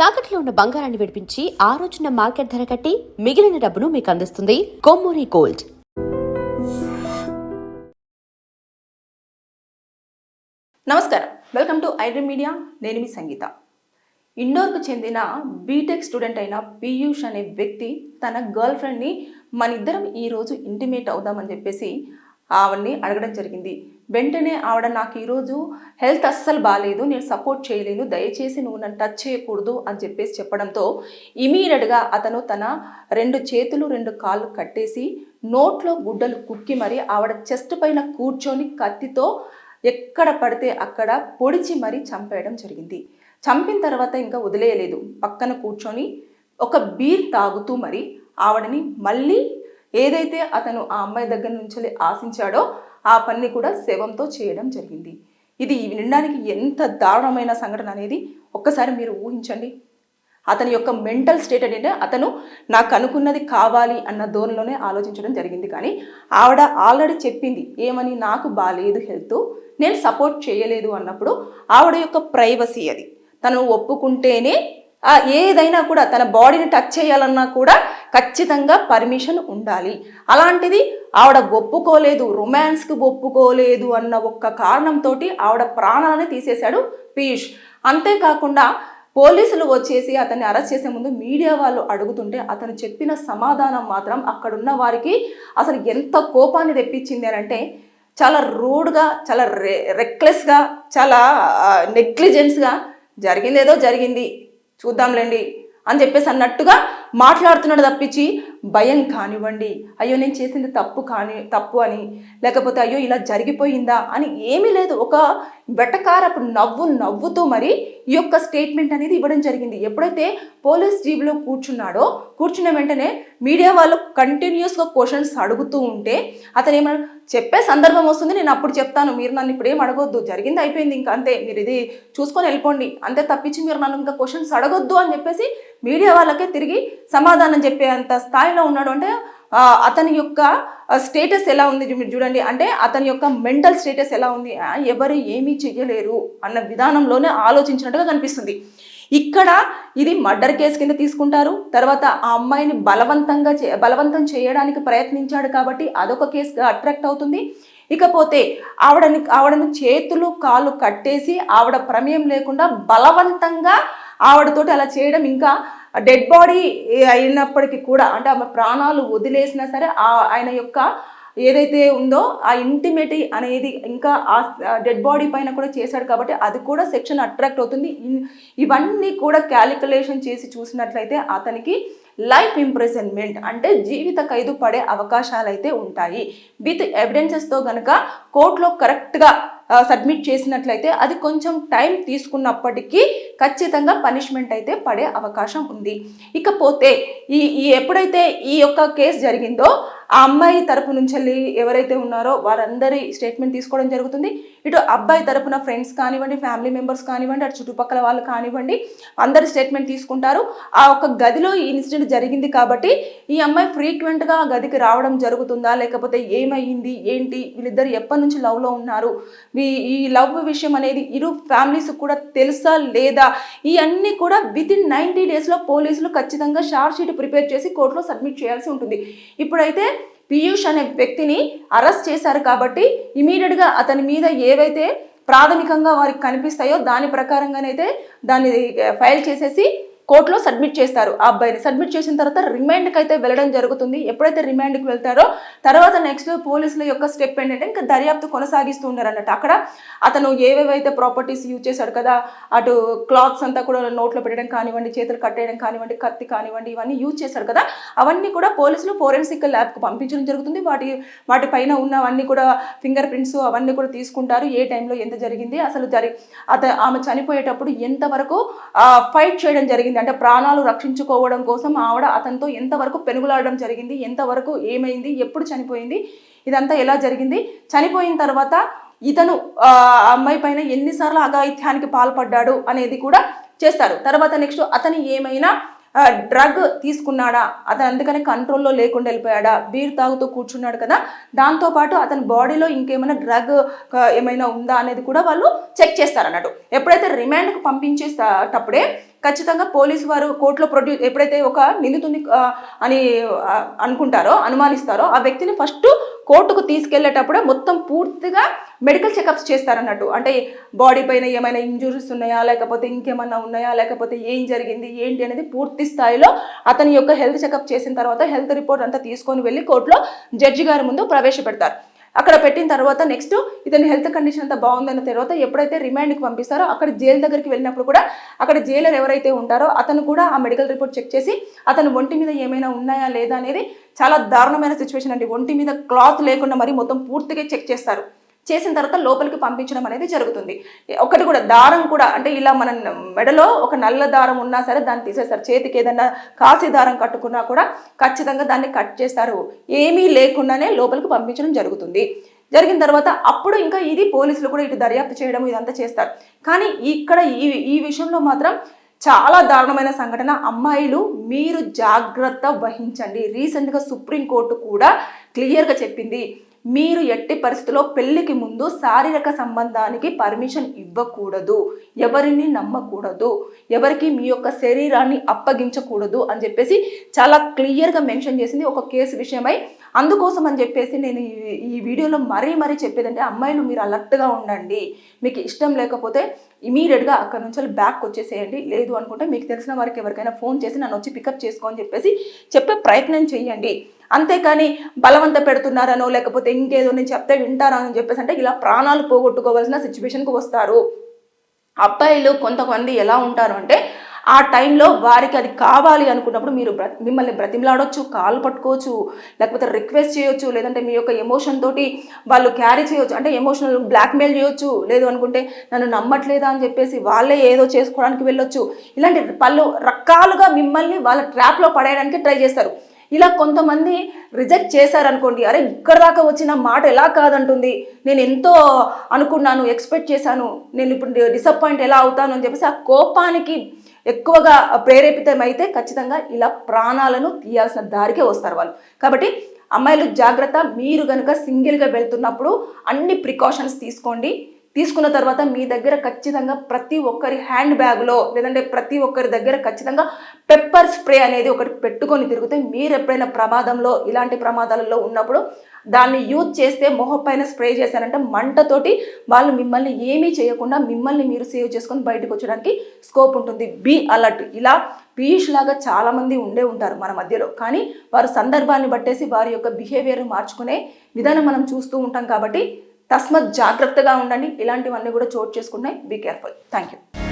తాకట్లో ఉన్న బంగారాన్ని విడిపించి ఆ రోజున మార్కెట్ ధర కట్టి మిగిలిన డబ్బును మీకు అందిస్తుంది కొమ్మూరి గోల్డ్. నమస్కారం, వెల్కమ్ టు ఐడ్రీమ్ మీడియా. నేను మీ సంగీత. ఇండోర్కు చెందిన బీటెక్ స్టూడెంట్ అయిన పీయూష్ అనే వ్యక్తి తన గర్ల్ ఫ్రెండ్ని మన ఇద్దరం ఈరోజు ఇంటిమేట్ అవుదామని చెప్పేసి ఆవిడ్ని అడగడం జరిగింది. వెంటనే ఆవిడ నాకు ఈరోజు హెల్త్ అస్సలు బాగాలేదు, నేను సపోర్ట్ చేయలేను, దయచేసి నువ్వు నన్ను టచ్ చేయకూడదు అని చెప్పేసి చెప్పడంతో ఇమీడియట్గా అతను తన 2 చేతులు 2 కాళ్ళు కట్టేసి నోట్లో గుడ్డలు కుక్కి మరి ఆవిడ చెస్ట్ పైన కూర్చొని కత్తితో ఎక్కడ పడితే అక్కడ పొడిచి మరీ చంపేయడం జరిగింది. చంపిన తర్వాత ఇంకా వదిలేయలేదు, పక్కన కూర్చొని ఒక బీర్ తాగుతూ మరి ఆవిడని మళ్ళీ ఏదైతే అతను ఆ అమ్మాయి దగ్గర నుంచి ఆశించాడో ఆ పని కూడా శవంతో చేయడం జరిగింది. ఇది వినడానికి ఎంత దారుణమైన సంఘటన అనేది ఒక్కసారి మీరు ఊహించండి. అతని యొక్క మెంటల్ స్టేట్ అంటే అతను నాకు అనుకున్నది కావాలి అన్న ధోరణిలోనే ఆలోచించడం జరిగింది. కానీ ఆవిడ ఆల్రెడీ చెప్పింది ఏమని, నాకు బాగాలేదు హెల్త్, నేను సపోర్ట్ చేయలేదు అన్నప్పుడు ఆవిడ యొక్క ప్రైవసీ అది. తను ఒప్పుకుంటేనే ఏదైనా కూడా తన బాడీని టచ్ చేయాలన్నా కూడా ఖచ్చితంగా పర్మిషన్ ఉండాలి. అలాంటిది ఆవిడ ఒప్పుకోలేదు, రొమాన్స్కి ఒప్పుకోలేదు అన్న ఒక్క కారణంతో ఆవిడ ప్రాణాలని తీసేశాడు పీయూష్. అంతేకాకుండా పోలీసులు వచ్చేసి అతన్ని అరెస్ట్ చేసే ముందు మీడియా వాళ్ళు అడుగుతుంటే అతను చెప్పిన సమాధానం మాత్రం అక్కడున్న వారికి అసలు ఎంత కోపాన్ని తెప్పించింది అని అంటే, చాలా రూడ్గా, చాలా రెక్లెస్గా, చాలా నెగ్లిజెన్స్గా జరిగిందేదో జరిగింది చూద్దాంలేండి అని చెప్పేసి అన్నట్టుగా మాట్లాడుతున్నాడు తప్పించి భయం కానివ్వండి, అయ్యో నేను చేసింది తప్పు అని, లేకపోతే అయ్యో ఇలా జరిగిపోయిందా అని ఏమీ లేదు. ఒక వెటకారపు నవ్వుతూ మరి ఈ యొక్క స్టేట్మెంట్ అనేది ఇవ్వడం జరిగింది. ఎప్పుడైతే పోలీస్ జీబులో కూర్చున్న వెంటనే మీడియా వాళ్ళు కంటిన్యూస్గా క్వశ్చన్స్ అడుగుతూ ఉంటే అతను ఏమన్నా చెప్పే సందర్భం వస్తుంది, నేను అప్పుడు చెప్తాను, మీరు నన్ను ఇప్పుడు ఏం అడగొద్దు, జరిగింది అయిపోయింది, ఇంకా అంతే, మీరు ఇది చూసుకొని వెళ్ళిపోండి, అంతే తప్పించి మీరు నన్ను ఇంకా క్వశ్చన్స్ అడగొద్దు అని చెప్పేసి మీడియా వాళ్ళకే తిరిగి సమాధానం చెప్పే అంత స్థాయిలో ఉన్నాడు. అంటే అతని యొక్క స్టేటస్ ఎలా ఉంది మీరు చూడండి. అంటే అతని యొక్క మెంటల్ స్టేటస్ ఎలా ఉంది, ఎవరు ఏమీ చెయ్యలేరు అన్న విధానంలోనే ఆలోచించినట్టుగా కనిపిస్తుంది. ఇక్కడ ఇది మర్డర్ కేసు కింద తీసుకుంటారు. తర్వాత ఆ అమ్మాయిని బలవంతం చేయడానికి ప్రయత్నించాడు కాబట్టి అదొక కేసుగా అట్రాక్ట్ అవుతుంది. ఇకపోతే ఆవిడను చేతులు కాళ్ళు కట్టేసి ఆవిడ ప్రమేయం లేకుండా బలవంతంగా ఆవిడతోటి అలా చేయడం, ఇంకా డెడ్ బాడీ అయినప్పటికీ కూడా అంటే ఆమె ప్రాణాలు వదిలేసినా సరే ఆయన యొక్క ఏదైతే ఉందో ఆ ఇంటిమేటీ అనేది ఇంకా ఆ డెడ్ బాడీ పైన కూడా చేశాడు కాబట్టి అది కూడా సెక్షన్ అట్రాక్ట్ అవుతుంది. ఇవన్నీ కూడా క్యాలిక్యులేషన్ చేసి చూసినట్లయితే అతనికి లైఫ్ ఇంప్రిజన్మెంట్ అంటే జీవిత ఖైదు పడే అవకాశాలు అయితే ఉంటాయి. విత్ ఎవిడెన్సెస్తో కనుక కోర్టులో కరెక్ట్గా సబ్మిట్ చేసినట్లయితే అది కొంచెం టైం తీసుకున్నప్పటికీ ఖచ్చితంగా పనిష్మెంట్ అయితే పడే అవకాశం ఉంది. ఇకపోతే ఎప్పుడైతే ఈ యొక్క కేసు జరిగిందో ఆ అమ్మాయి తరపు నుంచి ఎవరైతే ఉన్నారో వారందరి స్టేట్మెంట్ తీసుకోవడం జరుగుతుంది. ఇటు అబ్బాయి తరపున ఫ్రెండ్స్ కానివ్వండి, ఫ్యామిలీ మెంబర్స్ కానివ్వండి, అటు చుట్టుపక్కల వాళ్ళు కానివ్వండి, అందరి స్టేట్మెంట్ తీసుకుంటారు. ఆ ఒక గదిలో ఈ ఇన్సిడెంట్ జరిగింది కాబట్టి ఈ అమ్మాయి ఫ్రీక్వెంట్గా ఆ గదికి రావడం జరుగుతుందా, లేకపోతే ఏమైంది ఏంటి, వీళ్ళిద్దరు ఎప్పటి నుంచి లవ్లో ఉన్నారు, ఈ లవ్ విషయం అనేది ఇరు ఫ్యామిలీస్ కూడా తెలుసా లేదా, ఇవన్నీ కూడా వితిన్ 90 డేస్లో పోలీసులు ఖచ్చితంగా షార్ట్ షీట్ ప్రిపేర్ చేసి కోర్టులో సబ్మిట్ చేయాల్సి ఉంటుంది. ఇప్పుడైతే పీయూష్ అనే వ్యక్తిని అరెస్ట్ చేశారు కాబట్టి ఇమీడియట్గా అతని మీద ఏవైతే ప్రాథమికంగా వారికి కనిపిస్తాయో దాని ప్రకారంగానైతే దాన్ని ఫైల్ చేసేసి కోర్టులో సబ్మిట్ చేస్తారు. ఆ అబ్బాయిని సబ్మిట్ చేసిన తర్వాత రిమాండ్కి అయితే వెళ్ళడం జరుగుతుంది. ఎప్పుడైతే రిమాండ్కి వెళ్తారో తర్వాత నెక్స్ట్ పోలీసుల యొక్క స్టెప్ ఏంటంటే ఇంకా దర్యాప్తు కొనసాగిస్తూ ఉన్నారు అన్నట్టు. అక్కడ అతను ఏవేవైతే ప్రాపర్టీస్ యూజ్ చేశాడు కదా, అటు క్లాత్స్ అంతా కూడా నోట్లో పెట్టడం కానివ్వండి, చేతులు కట్టేయడం కానివ్వండి, కత్తి కానివ్వండి, ఇవన్నీ యూజ్ చేశాడు కదా, అవన్నీ కూడా పోలీసులు ఫోరెన్సిక్ ల్యాబ్కు పంపించడం జరుగుతుంది. వాటి పైన ఉన్నవన్నీ కూడా ఫింగర్ ప్రింట్స్ అవన్నీ కూడా తీసుకుంటారు. ఏ టైంలో ఎంత జరిగింది, అసలు ఆమె చనిపోయేటప్పుడు ఎంతవరకు ఫైట్ చేయడం జరిగింది, అంటే ప్రాణాలు రక్షించుకోవడం కోసం ఆవిడ అతనితో ఎంతవరకు పెనుగులాడడం జరిగింది, ఎంతవరకు ఏమైంది, ఎప్పుడు చనిపోయింది, ఇదంతా ఎలా జరిగింది, చనిపోయిన తర్వాత ఇతను అమ్మాయి పైన ఎన్నిసార్లు అఘాయిత్యానికి పాల్పడ్డాడు అనేది కూడా చేస్తారు. తర్వాత నెక్స్ట్ అతను ఏమైనా డ్రగ్ తీసుకున్నాడా, అతను అందుకనే కంట్రోల్లో లేకుండా వెళ్ళిపోయాడా, బీర్ తాగుతూ కూర్చున్నాడు కదా, దాంతోపాటు అతని బాడీలో ఇంకేమైనా డ్రగ్ ఏమైనా ఉందా అనేది కూడా వాళ్ళు చెక్ చేస్తారన్నట్టు. ఎప్పుడైతే రిమాండ్కు పంపించేటప్పుడే ఖచ్చితంగా పోలీసు వారు కోర్టులో ఎప్పుడైతే ఒక నిందితుని అని అనుమానిస్తారో ఆ వ్యక్తిని ఫస్ట్ కోర్టుకు తీసుకెళ్లేటప్పుడే మొత్తం పూర్తిగా మెడికల్ చెకప్స్ చేస్తారన్నట్టు. అంటే బాడీ పైన ఏమైనా ఇంజురీస్ ఉన్నాయా, లేకపోతే ఇంకేమన్నా ఉన్నాయా, లేకపోతే ఏం జరిగింది ఏంటి అనేది పూర్తి స్థాయిలో అతని యొక్క హెల్త్ చెకప్ చేసిన తర్వాత హెల్త్ రిపోర్ట్ అంతా తీసుకొని వెళ్ళి కోర్టులో జడ్జి గారి ముందు ప్రవేశపెడతారు. అక్కడ పెట్టిన తర్వాత నెక్స్ట్ ఇతని హెల్త్ కండిషన్ అంతా బాగుందన్న తర్వాత ఎప్పుడైతే రిమాండ్కి పంపిస్తారో అక్కడ జైలు దగ్గరికి వెళ్ళినప్పుడు కూడా అక్కడ జైలర్ ఎవరైతే ఉంటారో అతను కూడా ఆ మెడికల్ రిపోర్ట్ చెక్ చేసి అతను ఒంటి మీద ఏమైనా ఉన్నాయా లేదా అనేది చాలా దారుణమైన సిచ్యువేషన్ అండి. ఒంటి మీద క్లాత్ లేకుండా మరి మొత్తం పూర్తిగా చెక్ చేస్తారు. చేసిన తర్వాత లోపలికి పంపించడం అనేది జరుగుతుంది. ఒకటి కూడా దారం కూడా అంటే ఇలా మన మెడలో ఒక నల్ల దారం ఉన్నా సరే దాన్ని తీసేస్తారు. చేతికి ఏదైనా కాసి దారం కట్టుకున్నా కూడా ఖచ్చితంగా దాన్ని కట్ చేస్తారు. ఏమీ లేకుండానే లోపలికి పంపించడం జరుగుతుంది. జరిగిన తర్వాత అప్పుడు ఇంకా ఇది పోలీసులు కూడా ఇటు దర్యాప్తు చేయడం ఇదంతా చేస్తారు. కానీ ఇక్కడ ఈ విషయంలో మాత్రం చాలా దారుణమైన సంఘటన. అమ్మాయిలు మీరు జాగ్రత్త వహించండి. రీసెంట్గా సుప్రీంకోర్టు కూడా క్లియర్గా చెప్పింది, మీరు ఎట్టి పరిస్థితుల్లో పెళ్లికి ముందు శారీరక సంబంధానికి పర్మిషన్ ఇవ్వకూడదు, ఎవరిని నమ్మకూడదు, ఎవరికి మీ యొక్క శరీరాన్ని అప్పగించకూడదు అని చెప్పేసి చాలా క్లియర్గా మెన్షన్ చేసింది ఒక కేసు విషయమై. అందుకోసం అని చెప్పేసి నేను ఈ వీడియోలో మరీ చెప్పేదంటే అమ్మాయిలు మీరు అలర్ట్గా ఉండండి. మీకు ఇష్టం లేకపోతే ఇమీడియట్గా అక్కడ నుంచి బ్యాక్ వచ్చేసేయండి. లేదు అనుకుంటే మీకు తెలిసిన వారికి ఎవరికైనా ఫోన్ చేసి నన్ను వచ్చి పికప్ చేసుకోని చెప్పేసి చెప్పే ప్రయత్నం చేయండి. అంతేకాని బలవంత పెడుతున్నారనో లేకపోతే ఇంకేదో నేను చెప్తే వింటారని చెప్పేసి అంటే ఇలా ప్రాణాలు పోగొట్టుకోవాల్సిన సిచ్యువేషన్కి వస్తారు. అబ్బాయిలు కొంతమంది ఎలా ఉంటారు అంటే ఆ టైంలో వారికి అది కావాలి అనుకున్నప్పుడు మీరు మిమ్మల్ని బ్రతిమలాడొచ్చు, కాలు పట్టుకోవచ్చు, లేకపోతే రిక్వెస్ట్ చేయొచ్చు, లేదంటే మీ యొక్క ఎమోషన్ తోటి వాళ్ళు క్యారీ చేయొచ్చు, అంటే ఎమోషనల్ బ్లాక్మెయిల్ చేయొచ్చు. లేదు అనుకుంటే నన్ను నమ్మట్లేదా అని చెప్పేసి వాళ్ళే ఏదో చేసుకోవడానికి వెళ్ళొచ్చు. ఇలాంటి పలు రకాలుగా మిమ్మల్ని వాళ్ళ ట్రాప్లో పడేయడానికి ట్రై చేస్తారు. ఇలా కొంతమంది రిజెక్ట్ చేశారనుకోండి, అరే ఇక్కడ దాకా వచ్చిన మాట ఎలా కాదంటుంది, నేను ఎంతో అనుకున్నాను, ఎక్స్పెక్ట్ చేశాను, నేను ఇప్పుడు డిసప్పాయింట్ ఎలా అవుతాను అని చెప్పేసి ఆ కోపానికి ఎక్కువగా ప్రేరేపితమైతే ఖచ్చితంగా ఇలా ప్రాణాలను తీయాల్సిన దారికే వస్తారు వాళ్ళు. కాబట్టి అమ్మాయిలు జాగ్రత్త. మీరు కనుక సింగిల్గా వెళ్తున్నప్పుడు అన్ని ప్రికాషన్స్ తీసుకోండి. తీసుకున్న తర్వాత మీ దగ్గర ఖచ్చితంగా ప్రతి ఒక్కరి హ్యాండ్ బ్యాగ్లో లేదంటే ప్రతి ఒక్కరి దగ్గర ఖచ్చితంగా పెప్పర్ స్ప్రే అనేది ఒకటి పెట్టుకొని తిరిగితే మీరు ఎప్పుడైనా ఇలాంటి ప్రమాదాలలో ఉన్నప్పుడు దాన్ని యూజ్ చేస్తే మొహం పైన స్ప్రే చేశారంటే మంటతోటి వాళ్ళు మిమ్మల్ని ఏమీ చేయకుండా మిమ్మల్ని మీరు సేవ్ చేసుకొని బయటకు వచ్చడానికి స్కోప్ ఉంటుంది. Be alert. ఇలా పీయూష్ లాగా చాలామంది ఉంటారు మన మధ్యలో, కానీ వారు సందర్భాన్ని బట్టేసి వారి యొక్క బిహేవియర్ మార్చుకునే విధానం మనం చూస్తూ ఉంటాం. కాబట్టి తస్మత్ జాగ్రత్తగా ఉండండి. ఇలాంటివన్నీ కూడా చోటు చేసుకున్నాయి. Be careful. Thank you.